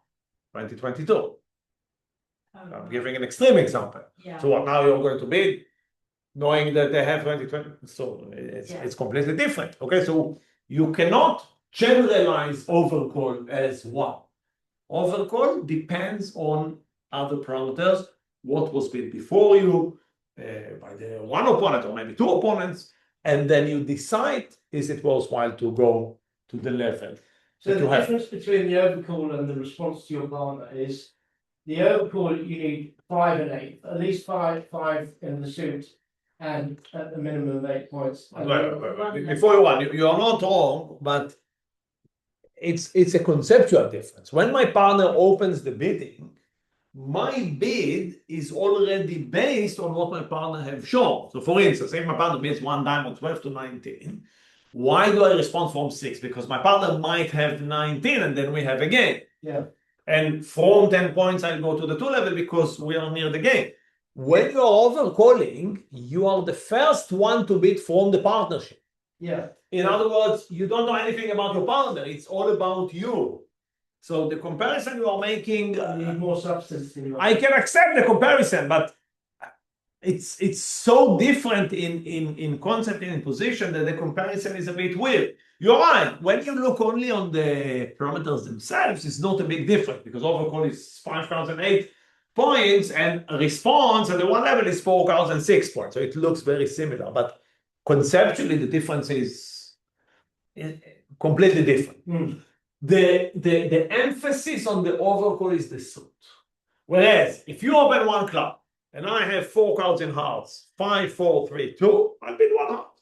Dame, 2022. I'm giving an extreme example. Yeah. So what, now you're going to bid, knowing that they have 2020? So it's completely different. Okay, so you cannot generalize overcall as one. Overcall depends on other parameters. What was bid before you? by the one opponent or maybe two opponents, and then you decide is it worthwhile to go to the level. So that the you have. difference between the overcall and the response to your partner is the overcall you need 5 and 8, at least five in the suit, and at the minimum of 8 points. Before you won, you are not wrong, but it's a conceptual difference. When my partner opens the bidding, my bid is already based on what my partner have shown. So for instance, if my partner bids one diamond 12 to 19, why do I respond from 6? Because my partner might have 19 and then we have a game. Yeah. And from 10 points, I'll go to the 2 level because we are near the game. When you are overcalling, you are the first one to bid from the partnership. Yeah. In other words, you don't know anything about your partner. It's all about you. So the comparison you are making, You need more substance in your. I can accept the comparison, but it's so different in concept and in position that the comparison is a bit weird. You're right. When you look only on the parameters themselves, it's not a big difference because overcall is 5,008 points and response at the one level is 4,006 points. So it looks very similar, but conceptually the difference is completely different. Mm. The emphasis on the overcall is the suit. Whereas if you open one club and I have 4 cards in hearts, 5, 4, 3, 2, I'll bid one heart.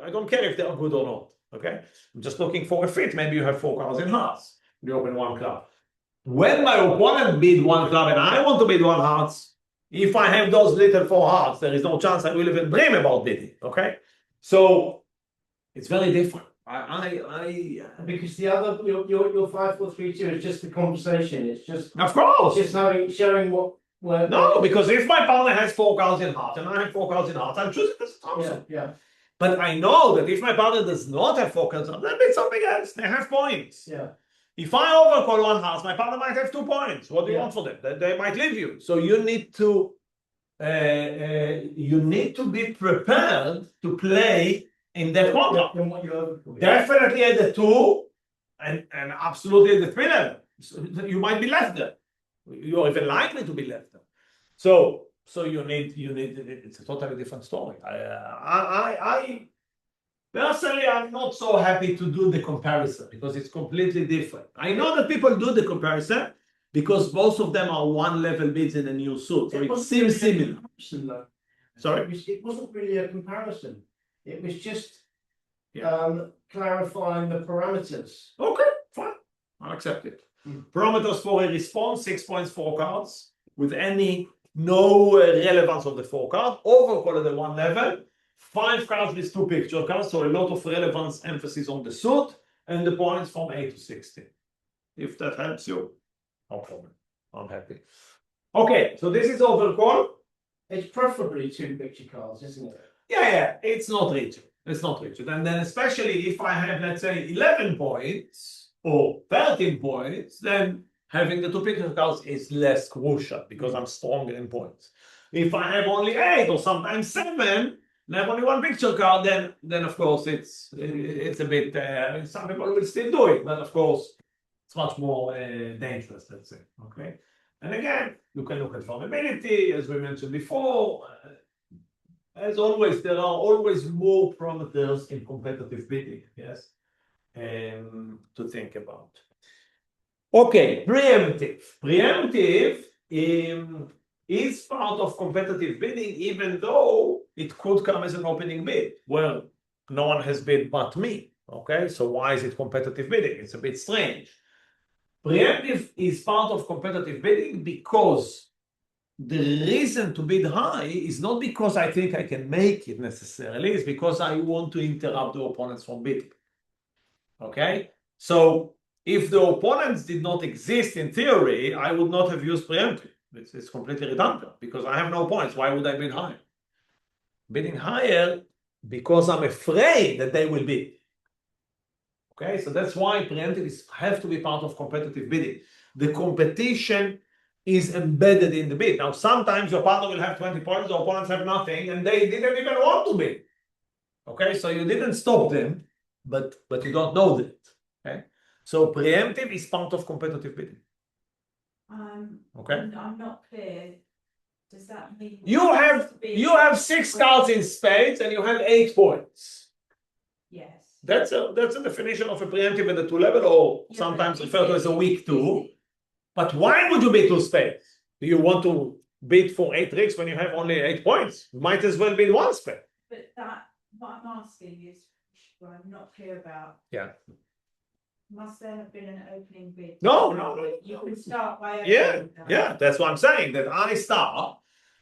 I don't care if they are good or not. Okay, I'm just looking for a fit. Maybe you have 4 cards in hearts. You open one club. When my opponent bid one club and I want to bid one hearts, if I have those little 4 hearts, there is no chance I will even dream about bidding. Okay, so it's very different. Because the other your 5, 4, 3, 2 is just the conversation. It's just Of course. just showing what. No, because if my partner has 4 cards in hearts and I have 4 cards in hearts, I'm choosing this Thompson. Yeah. But I know that if my partner does not have 4 cards, they'll bid something else. They have points. Yeah. If I overcall one heart, my partner might have 2 points. What do you Yeah. want for them? They might leave you. So you need to be prepared to play in that contract. Then what you overcall. Definitely at the 2 and absolutely at the 3 level. So you might be left there. You're even likely to be left there. So you need it's a totally different story. I personally I'm not so happy to do the comparison because it's completely different. I know that people do the comparison because both of them are 1 level bids in a new suit. So it seems similar. Sorry? It wasn't really a comparison. It was just Yeah. clarifying the parameters. Okay, fine. I'll accept it. Parameters for a response, 6 points, 4 cards, with no relevance of the 4 cards. Overcall at the 1 level, 5 cards with 2 picture cards, so a lot of relevance emphasis on the suit, and the points from 8 to 16. If that helps you, no problem. I'm happy. Okay, so this is overcall. It's preferably 2 picture cards, isn't it? Yeah, it's not rigid. It's not rigid. And then especially if I have, let's say, 11 points or 13 points, then having the 2 picture cards is less crucial because I'm stronger in points. If I have only 8 or sometimes 7, and I have only 1 picture card, then of course it's a bit, some people will still do it, but of course it's much more dangerous, let's say, okay? And again, you can look at vulnerability, as we mentioned before. As always, there are always more parameters in competitive bidding, yes, to think about. Okay, preemptive. Preemptive is part of competitive bidding, even though it could come as an opening bid. Well, no one has bid but me, okay? So why is it competitive bidding? It's a bit strange. Preemptive is part of competitive bidding because the reason to bid high is not because I think I can make it necessarily, it's because I want to interrupt the opponents from bidding. Okay? So if the opponents did not exist in theory, I would not have used preemptive. It's completely redundant because I have no points. Why would I bid higher? Bidding higher because I'm afraid that they will bid. Okay, so that's why preemptive have to be part of competitive bidding. The competition is embedded in the bid. Now, sometimes your partner will have 20 points, the opponents have nothing, and they didn't even want to bid. Okay, so you didn't stop them, but you don't know that. Okay, so preemptive is part of competitive bidding. Okay. I'm not clear. Does that mean? You have 6 cards in spades and you have 8 points. Yes. That's a definition of a preemptive at the 2 level, or Yeah, sometimes but referred to as a weak 2. easy. But why would you bid 2 spades? Do you want to bid for 8 tricks when you have only 8 points? You might as well bid 1 spade. But that, what I'm asking is, what I'm not clear about. Yeah. Must there have been an opening bid? No. You can start by. Yeah, that's what I'm saying. That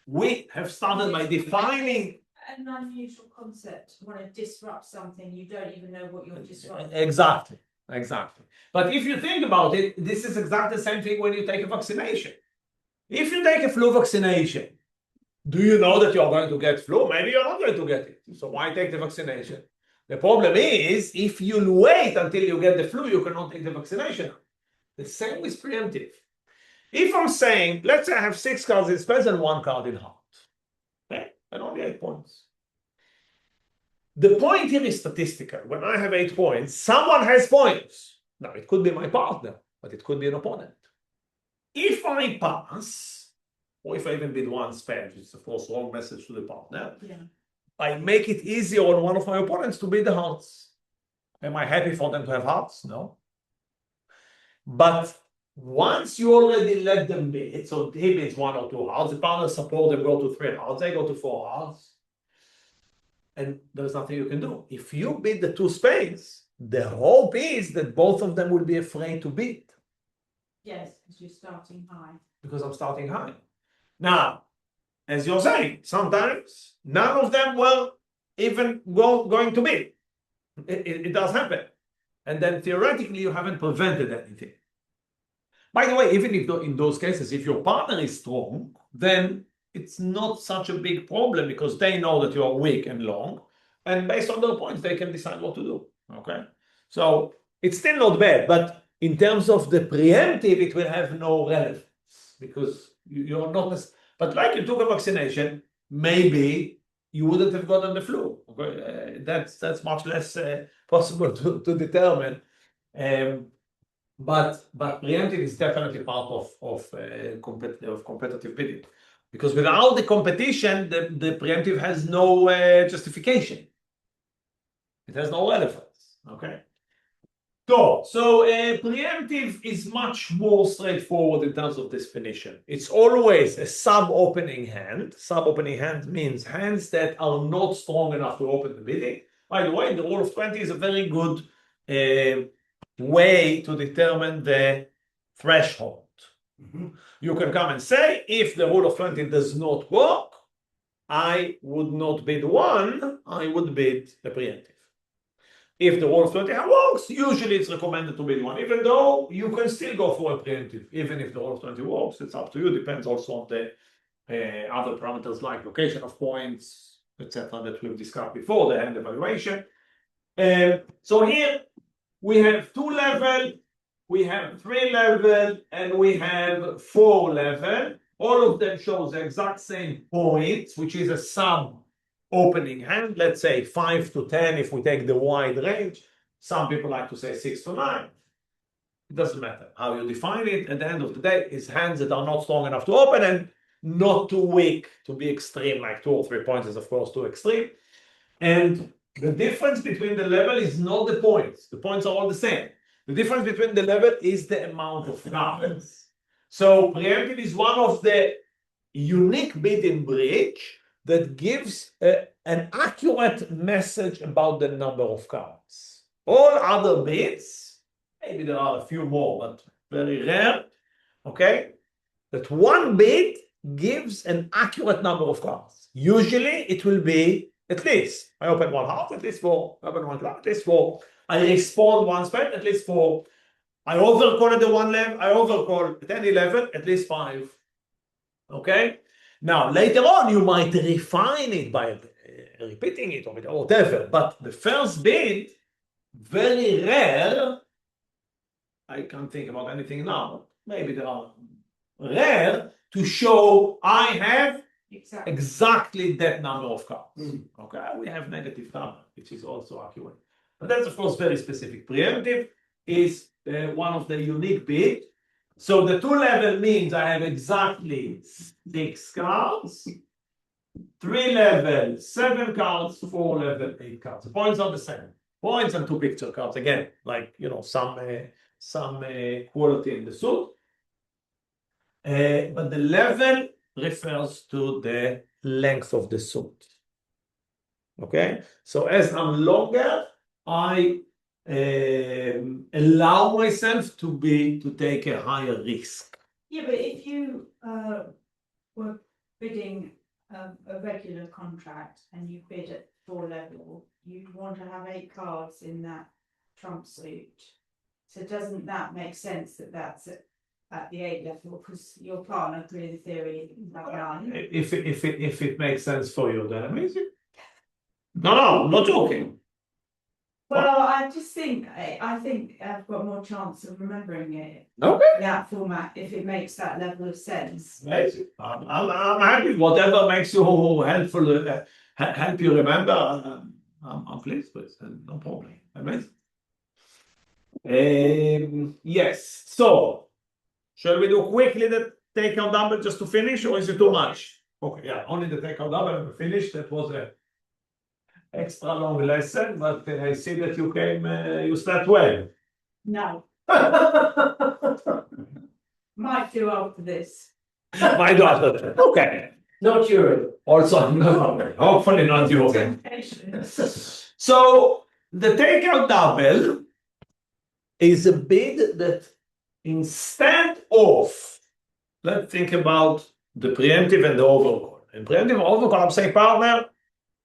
we have started by defining. An unusual concept. Want to disrupt something, you don't even know what you're disrupting. Exactly. But if you think about it, this is exactly the same thing when you take a vaccination. If you take a flu vaccination, do you know that you're going to get flu? Maybe you're not going to get it. So why take the vaccination? The problem is, if you wait until you get the flu, you cannot take the vaccination. The same with preemptive. If I'm saying, let's say I have 6 cards in spades and 1 card in heart, okay, and only 8 points. The point here is statistical. When I have 8 points, someone has points. Now, it could be my partner, but it could be an opponent. If I pass, or if I even bid 1 spade, which is of course wrong message to the partner, I make it easier on one of my opponents to bid the hearts. Am I happy for them to have hearts? No. But once you already let them bid, so he bids 1 or 2 hearts, the partner support them go to 3 hearts, they go to 4 hearts, and there's nothing you can do. If you bid the 2 spades, the hope is that both of them will be afraid to bid. Yes, because you're starting high. Because I'm starting high. Now, as you're saying, sometimes none of them were even going to bid. It does happen. And then theoretically, you haven't prevented anything. By the way, even if in those cases, if your partner is strong, then it's not such a big problem because they know that you are weak and long. And based on their points, they can decide what to do. Okay? So it's still not bad. But in terms of the preemptive, it will have no relevance because you're not. But like you took a vaccination, maybe you wouldn't have gotten the flu. Okay? That's much less possible to determine. But preemptive is definitely part of competitive bidding, because without the competition, the preemptive has no justification. It has no relevance. Okay. So preemptive is much more straightforward in terms of definition. It's always a sub-opening hand. Sub-opening hand means hands that are not strong enough to open the bidding. By the way, the rule of 20 is a very good way to determine the threshold. You can come and say, if the rule of 20 does not work, I would not bid 1, I would bid the preemptive. If the rule of 20 works, usually it's recommended to bid 1, even though you can still go for a preemptive. Even if the rule of 20 works, it's up to you. Depends also on the other parameters like location of points, etc., that we've discussed before, the hand evaluation. So here we have 2 level, we have 3 level, and we have 4 level. All of them shows the exact same points, which is a sub-opening hand. Let's say 5 to 10 if we take the wide range. Some people like to say 6 to 9. It doesn't matter how you define it. At the end of the day, it's hands that are not strong enough to open and not too weak to be extreme, like 2 or 3 points is of course too extreme. And the difference between the level is not the points. The points are all the same. The difference between the level is the amount of cards. So preemptive is one of the unique bid in bridge that gives an accurate message about the number of cards. All other bids, maybe there are a few more, but very rare, okay? That one bid gives an accurate number of cards. Usually it will be at least, I open 1 heart, at least 4, I open 1 club, at least 4, I respond 1 spade, at least 4, I overcall at the 1 level, I overcall at any level, at least 5. Okay? Now, later on, you might refine it by repeating it or whatever, but the first bid, very rare, I can't think about anything now, maybe there are rare to show I have exactly that number of cards. Okay, we have negative number, which is also accurate. But that's of course very specific. Preemptive is one of the unique bid So the 2-level means I have exactly 6 cards, 3-level 7 cards, 4-level 8 cards. The points are the same. Points and 2 picture cards again, like some quality in the suit. But the level refers to the length of the suit. Okay, so as I'm longer, I allow myself to take a higher risk. Yeah, but if you were bidding a regular contract and you bid at 4-level, you'd want to have 8 cards in that trump suit. So doesn't that make sense that that's at the 8-level, because your partner could, in theory, have 9? If it makes sense for you, then amazing. No, I'm not joking. Well, I just think I think I've got more chance of remembering it Okay. in that format if it makes that level of sense. Amazing. I'm happy. Whatever makes you helpful, help you remember. I'm pleased with. No problem. Amazing. Yes. So, shall we do quickly the takeout double just to finish, or is it too much? Okay. Yeah. Only the takeout double and we finished. That was a extra long lesson, but I see that you you start well. No, might do after this. My daughter. Okay. Not urine. Also, no, hopefully not you. So the takeout double is a bid that instead of, let's think about the preemptive and the overcall. In preemptive overcall, I'm saying, partner,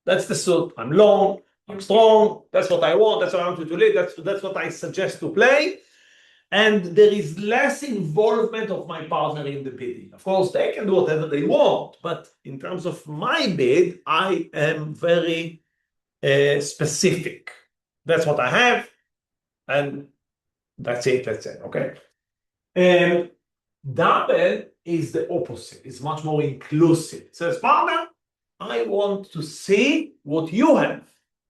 that's the suit. I'm long, I'm strong, that's what I want, that's what I want you to lead, that's what I suggest to play. And there is less involvement of my partner in the bidding. Of course, they can do whatever they want, but in terms of my bid, I am very specific. That's what I have, and that's it, okay? Double is the opposite, it's much more inclusive. It says, partner, I want to see what you have.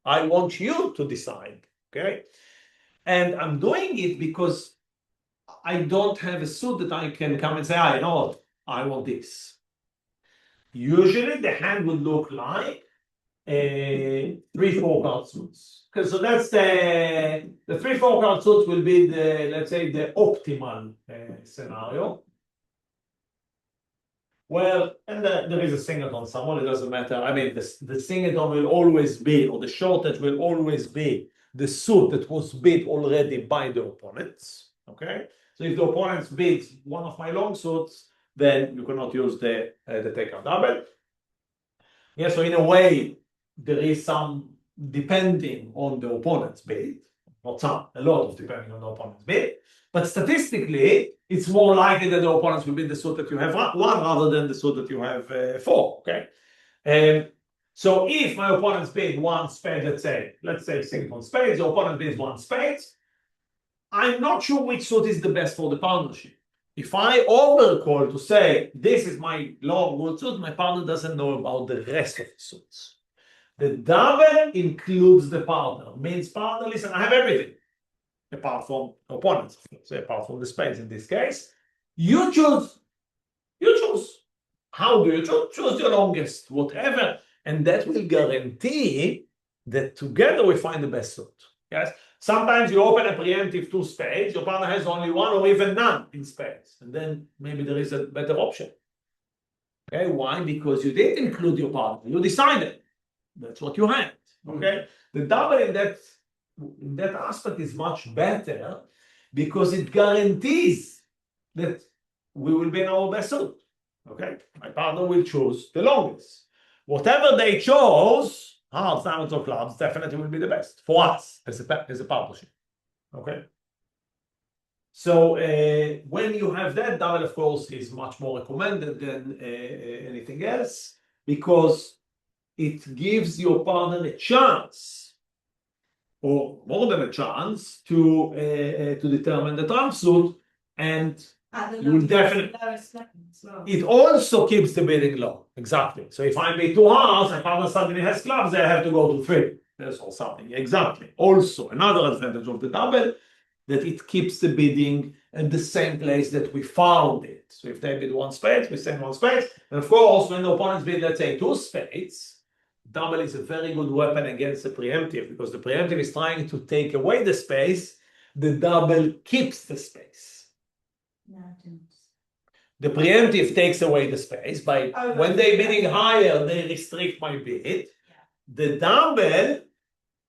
I want you to decide, okay? And I'm doing it because I don't have a suit that I can come and say, you know what, I want this. Usually the hand would look like 3-4 card suits. Okay, so that's the 3-4 card suits will be the, let's say, the optimal scenario. Well, and there is a singleton somewhere, it doesn't matter. I mean, the singleton will always be, or the shortage will always be the suit that was bid already by the opponents. Okay, so if the opponents bid one of my long suits, then you cannot use the takeout double. Yeah, so in a way, there is some depending on the opponent's bid, not some, a lot of depending on the opponent's bid. But statistically, it's more likely that the opponents will bid the suit that you have one rather than the suit that you have 4. Okay. So if my opponent's bid 1 spade, let's say single spades, the opponent bids 1 spade, I'm not sure which suit is the best for the partnership. If I overcall to say this is my long good suit, my partner doesn't know about the rest of the suits. The double includes the partner, means partner, listen, I have everything. Apart from opponents, so apart from the spades in this case, you choose. How do you choose? Choose your longest, whatever, and that will guarantee that together we find the best suit. Yes. Sometimes you open a preemptive 2 spades, your partner has only 1 or even none in spades, and then maybe there is a better option. Okay, why? Because you didn't include your partner. You decided. That's what you had. Okay, the double in that aspect is much better because it guarantees that we will be in our best suit. Okay, my partner will choose the longest. Whatever they chose, hearts, diamonds, or clubs, definitely will be the best for us as a partnership. Okay. So when you have that, double, of course, is much more recommended than anything else because it gives your partner a chance, or more than a chance, to determine the trump suit, and you will definitely. It also keeps the bidding low. Exactly. So if I bid 2 hearts, my partner suddenly has clubs, I have to go to 3. That's or something. Exactly. Also, another advantage of the double that it keeps the bidding at the same place that we found it. So if they bid one spade, we send one spade. And of course, when the opponents bid, let's say, two spades, double is a very good weapon against the preemptive, because the preemptive is trying to take away the space, the double keeps the space. No, I didn't. The preemptive takes away the space by when they're bidding higher, they restrict my bid. The double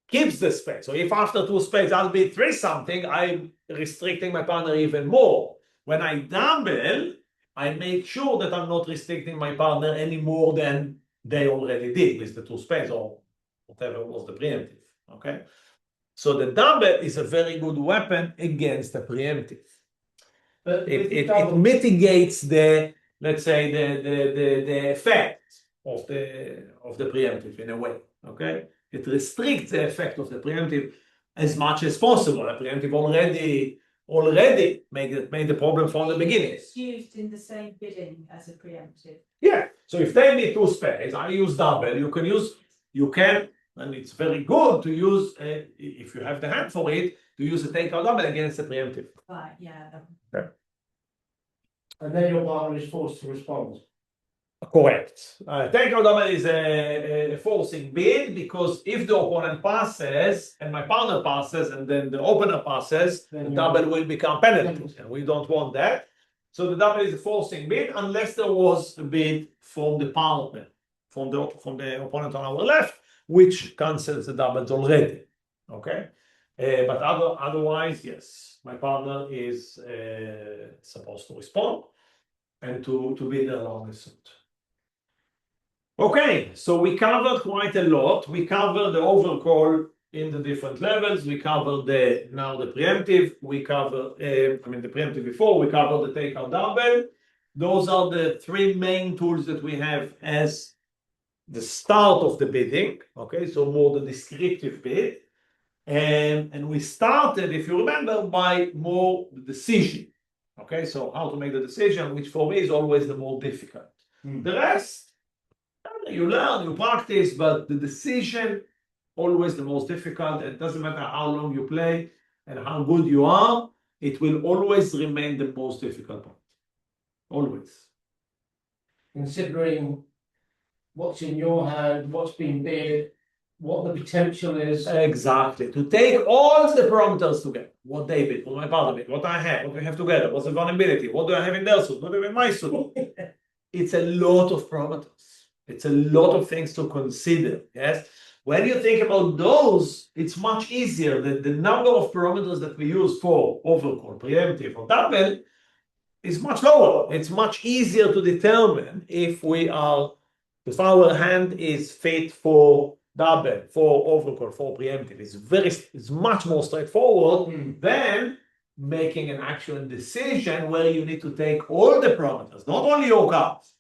keeps the space. So if after two spades I'll bid three something, I'm restricting my partner even more. When I double, I make sure that I'm not restricting my partner any more than they already did with the two spades or whatever was the preemptive. Okay, so the double is a very good weapon against the preemptive. But It mitigates the, let's say, the effect of the preemptive in a way. Okay, it restricts the effect of the preemptive as much as possible. The preemptive already made the problem from the beginning. It's used in the same bidding as a preemptive. Yeah. So if they need two spades, I use double. You can, and it's very good to use if you have the hand for it, to use a takeout double against the preemptive. Right, yeah. And then your partner is forced to respond. Correct. Takeout double is a forcing bid, because if the opponent passes and my partner passes and then the opener passes, the double will become penalty, and we don't want that. So the double is a forcing bid unless there was a bid from the partner, from the opponent on our left, which cancels the doubles already. Okay, but otherwise, yes, my partner is supposed to respond and to bid along the suit. Okay, so we covered quite a lot. We covered the overcall in the different levels. We covered now the preemptive. We covered, the preemptive before. We covered the takeout double. Those are the three main tools that we have as the start of the bidding. Okay, so more the descriptive bid. And we started, if you remember, by more the decision. Okay, so how to make the decision, which for me is always the more difficult. The rest, you learn, you practice, but the decision, always the most difficult. It doesn't matter how long you play and how good you are, it will always remain the most difficult part. Always. Considering what's in your hand, what's been bid, what the potential is. Exactly. To take all the parameters together. What they bid, what my partner bid, what I have, what we have together, what's the vulnerability, what do I have in their suit, what do I have in my suit. It's a lot of parameters. It's a lot of things to consider. Yes. When you think about those, it's much easier. The number of parameters that we use for overcall, preemptive, or double is much lower. It's much easier to determine if our hand is fit for double, for overcall, for preemptive. It's much more straightforward than making an actual decision where you need to take all the parameters, not only your cards.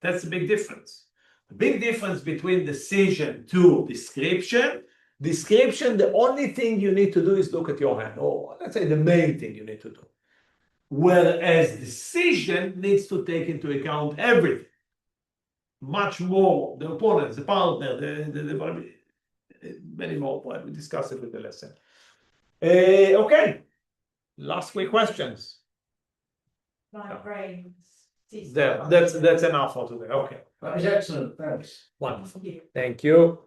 That's a big difference. The big difference between decision to description. Description, the only thing you need to do is look at your hand, or let's say the main thing you need to do. Whereas decision needs to take into account everything. Much more, the opponents, the partner, the many more. We discussed it with the lesson. Okay, last quick questions. My brains. There, that's enough for today. Okay. That was excellent, thanks. Wonderful. Thank you. Thank you.